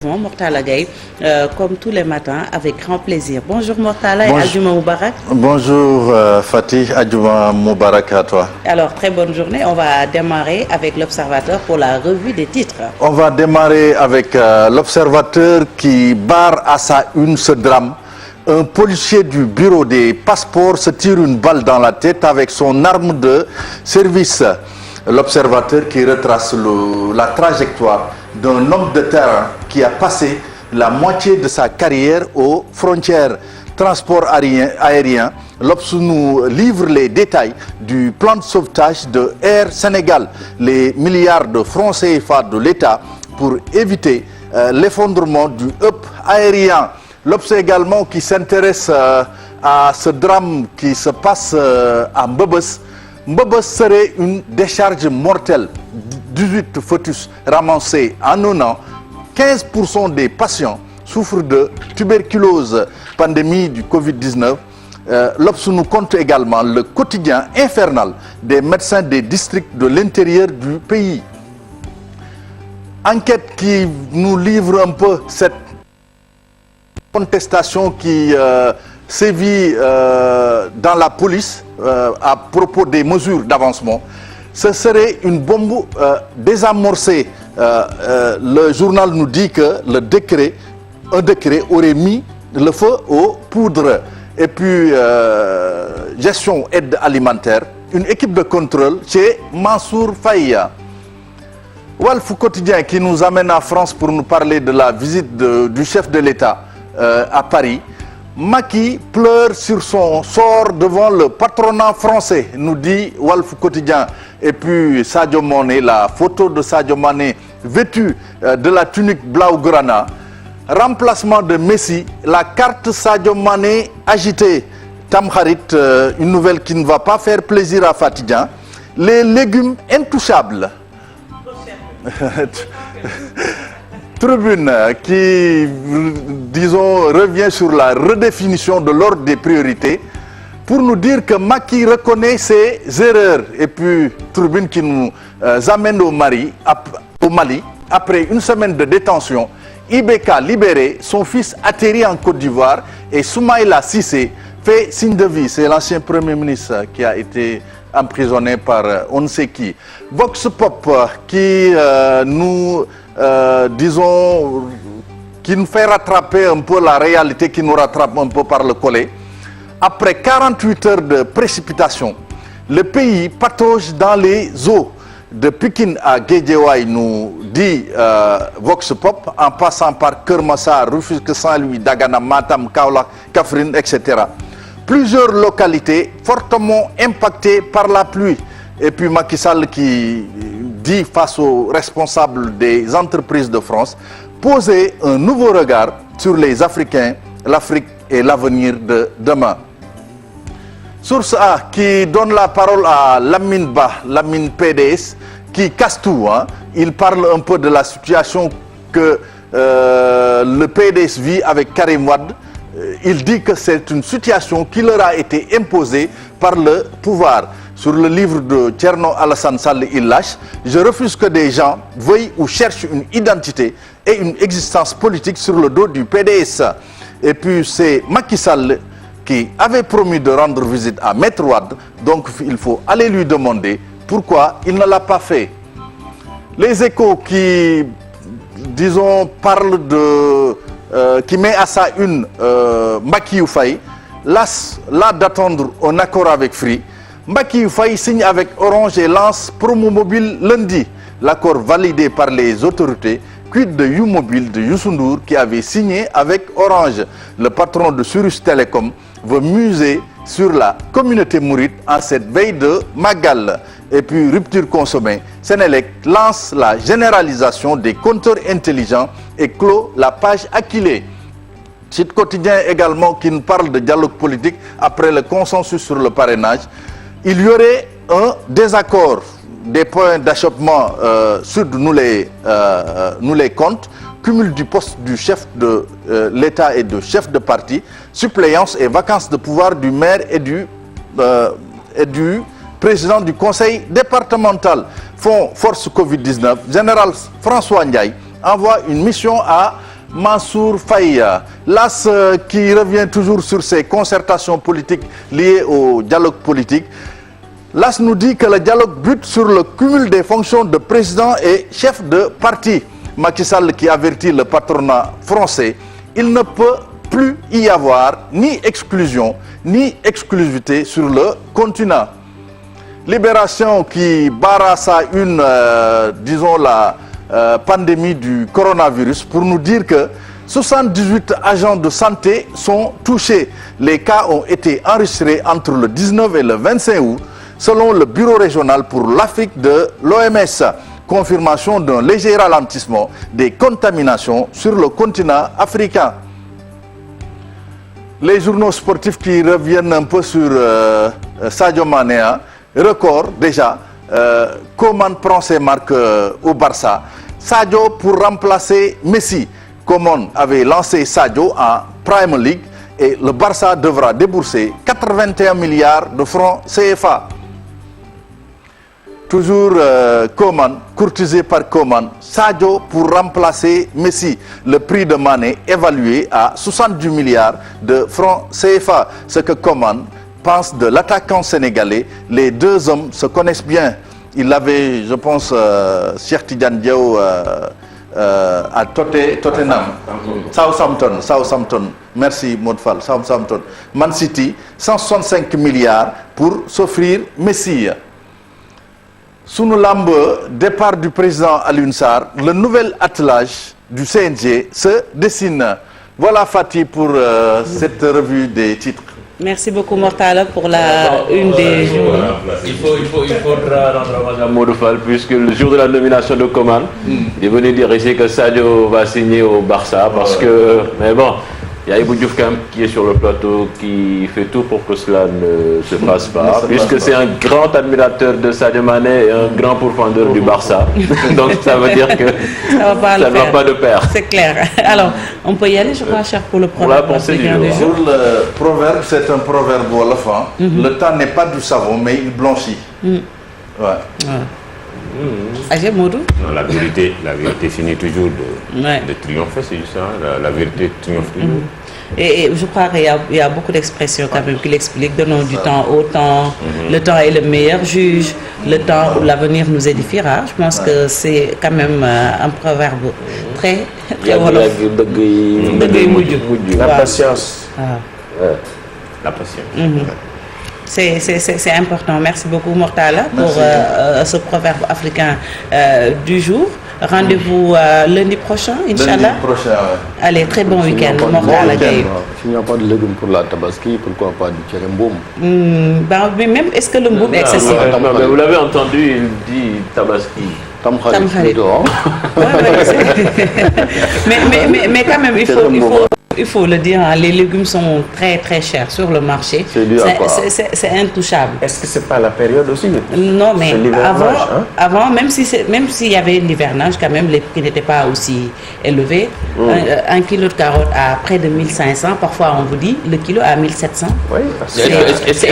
Mortala Gaye, comme tous les matins, avec grand plaisir. Bonjour Mortala et Adjouma Moubarak. Bonjour Fatih, Adjouma Moubarak à toi. Alors, très bonne journée. On va démarrer avec l'Observateur pour la revue des titres. On va démarrer avec l'Observateur qui barre à sa une ce drame. Un policier du bureau des passeports se tire une balle dans la tête avec son arme de service. L'Observateur qui retrace la trajectoire d'un homme de terrain qui a passé la moitié de sa carrière aux frontières transport aérien. L'Obs nous livre les détails du plan de sauvetage de Air Sénégal, les milliards de francs CFA de l'État pour éviter l'effondrement du hub aérien. L'Obs également qui s'intéresse à ce drame qui se passe à Mbebes. Mbebes serait une décharge mortelle. 18 fœtus ramassés en un an. 15% des patients souffrent de tuberculose, pandémie du Covid-19. L'Obs nous compte également le quotidien infernal des médecins des districts de l'intérieur du pays. Enquête qui nous livre un peu cette contestation qui sévit dans la police à propos des mesures d'avancement. Ce serait une bombe désamorcée. Le journal nous dit que un décret aurait mis le feu aux poudres. Et puis, gestion aide alimentaire, une équipe de contrôle chez Mansour Faïa. Walf Quotidien qui nous amène en France pour nous parler de la visite du chef de l'État à Paris. Macky pleure sur son sort devant le patronat français, nous dit Walf Quotidien. Et puis Sadio Mané, la photo de Sadio Mané vêtu de la tunique Blaugrana. Remplacement de Messi, la carte Sadio Mané agitée. Tamkharit, une nouvelle qui ne va pas faire plaisir à Fatidien. Les légumes intouchables. Tribune qui, disons, revient sur la redéfinition de l'ordre des priorités pour nous dire que Macky reconnaît ses erreurs. Et puis, Tribune qui nous amène au Mali, après une semaine de détention. Ibeka libéré, son fils atterrit en Côte d'Ivoire et Soumaïla Cissé fait signe de vie. C'est l'ancien Premier ministre qui a été emprisonné par on ne sait qui. Vox Pop qui disons, qui nous fait rattraper un peu la réalité, qui nous rattrape un peu par le collet. Après 48 heures de précipitation, le pays patauge dans les eaux. De Pikine à Guédiawaye, nous dit Vox Pop, en passant par Kermassar, Rufisque, Saint-Louis, Dagana, Matam, Kaolack, Kaffrine, etc. Plusieurs localités fortement impactées par la pluie. Et puis Macky Sall qui dit face aux responsables des entreprises de France, poser un nouveau regard sur les Africains, l'Afrique et l'avenir de demain. Source A qui donne la parole à Lamine Ba, Lamine PDS, qui casse tout. Il parle un peu de la situation que le PDS vit avec Karim Wade. Il dit que c'est une situation qui leur a été imposée par le pouvoir. Sur le livre de Thierno Alassane Sall, il lâche « Je refuse que des gens veuillent ou cherchent une identité et une existence politique sur le dos du PDS. » Et puis c'est Macky Sall qui avait promis de rendre visite à Maître Wade, donc il faut aller lui demander pourquoi il ne l'a pas fait. Les Échos qui, disons, parlent de... qui met à sa une Macky Faye, là d'attendre un accord avec Free. Macky Faye signe avec Orange et lance Promo Mobile lundi. L'accord validé par les autorités. Quid de U-Mobile de Youssou Ndour qui avait signé avec Orange. Le patron de Surus Telecom veut muser sur la communauté mouride en cette veille de Magal. Et puis rupture consommée. Sénélec lance la généralisation des compteurs intelligents et clôt la page Aquilée. Site Quotidien également qui nous parle de dialogue politique après le consensus sur le parrainage. Il y aurait un désaccord des points d'achoppement sud, nous les comptes, cumul du poste du chef de l'État et de chef de parti, suppléance et vacances de pouvoir du maire et du président du conseil départemental. Fonds Force Covid-19, général François Ndiaye envoie une mission à Mansour Faye. L'AS qui revient toujours sur ces concertations politiques liées au dialogue politique. L'AS nous dit que le dialogue bute sur le cumul des fonctions de président et chef de parti. Macky Sall qui avertit le patronat français, il ne peut plus y avoir ni exclusion ni exclusivité sur le continent. Libération qui barre à sa une, disons la pandémie du coronavirus pour nous dire que 78 agents de santé sont touchés. Les cas ont été enregistrés entre le 19 et le 25 août selon le bureau régional pour l'Afrique de l'OMS. Confirmation d'un léger ralentissement des contaminations sur le continent africain. Les journaux sportifs qui reviennent un peu sur Sadio Mané, record déjà, Coman prend ses marques au Barça. Sadio pour remplacer Messi. Coman avait lancé Sadio en Premier League et le Barça devra débourser 81 milliards de francs CFA. Toujours Coman, courtisé par Coman, Sadio pour remplacer Messi. Le prix de Mané évalué à 70 milliards de francs CFA. Ce que Coman pense de l'attaquant sénégalais, les deux hommes se connaissent bien. Il avait, je pense, Cheikh Tidiane Diaw à Tottenham, Southampton. Merci Maud-Fall, Southampton. Man City, 165 milliards pour s'offrir Messi. Sous nos lambes, départ du président Alioune Sarr, le nouvel attelage du CNG se dessine. Voilà Fatih pour cette revue des titres. Merci beaucoup Mortala pour la une des jours. Il faudra rendre hommage à Modou Fall puisque le jour de la nomination de Coman, il est venu dire ici que Sadio va signer au Barça parce que, mais bon, il y a Ibou Diouf quand même qui est sur le plateau qui fait tout pour que cela ne se fasse pas puisque c'est un grand admirateur de Sadio Mané et un grand pourfendeur du Barça. Donc ça veut dire que ça ne va pas de pair. C'est clair. Alors, on peut y aller, je crois, cher, pour le proverbe. Pour la pensée du jour. Pour le proverbe, c'est un proverbe wolof. Le temps n'est pas du savon, mais il blanchit. Agé Modou. Non, la vérité finit toujours de triompher, c'est juste ça. La vérité triomphe toujours. Et je crois qu'il y a beaucoup d'expressions quand même qui l'expliquent. Donnons du temps au temps. Le temps est le meilleur juge. Le temps où l'avenir nous édifiera. Je pense que c'est quand même un proverbe très wolof. La patience. La patience. C'est important. Merci beaucoup Mortala pour ce proverbe africain du jour. Rendez-vous lundi prochain, Inch'Allah. Lundi prochain, Allez, très bon week-end. Mortala Gaye. S'il n'y a pas de légumes pour la tabaski, pourquoi pas du tcheremboum? Mais même, est-ce que le mboum est accessible? Mais vous l'avez entendu, il dit tabaski. Tamkharit. Mais quand même, il faut le dire, hein, les légumes sont très très chers sur le marché. C'est intouchable. Est-ce que c'est pas la période aussi? Non, mais avant, même s'il y avait l'hivernage, quand même les prix n'étaient pas aussi élevés. Un kilo de carottes à près de 1500, parfois on vous dit le kilo à 1700. Oui, c'est